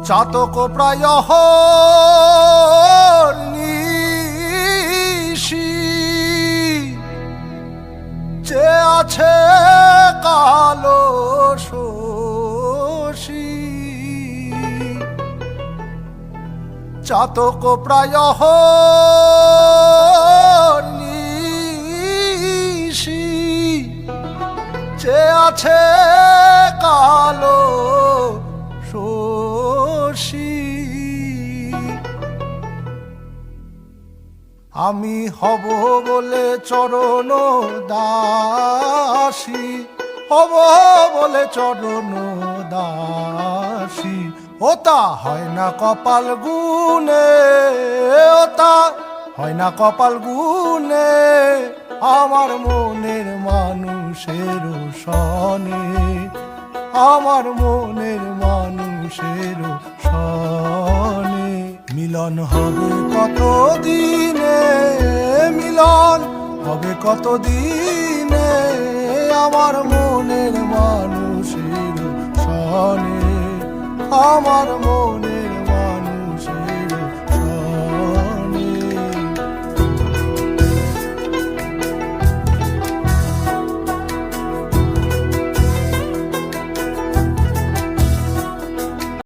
চাতক প্রায় নিশি যে আছে কালো শশী চাতক প্রায় নিশি যে আছে কালো শশী আমি হব বলে চরণ দাসী হব বলে চরণ দাসী ওতা হয় না কপাল গুনে ওতা হয় না কপাল গুনে আমার মনের মানুষের সনে আমার মনের মানুষের সনে মিলন হবে কত দিনে মিলন হবে কত দিনে আমার মনের মানুষের সনে আমার মন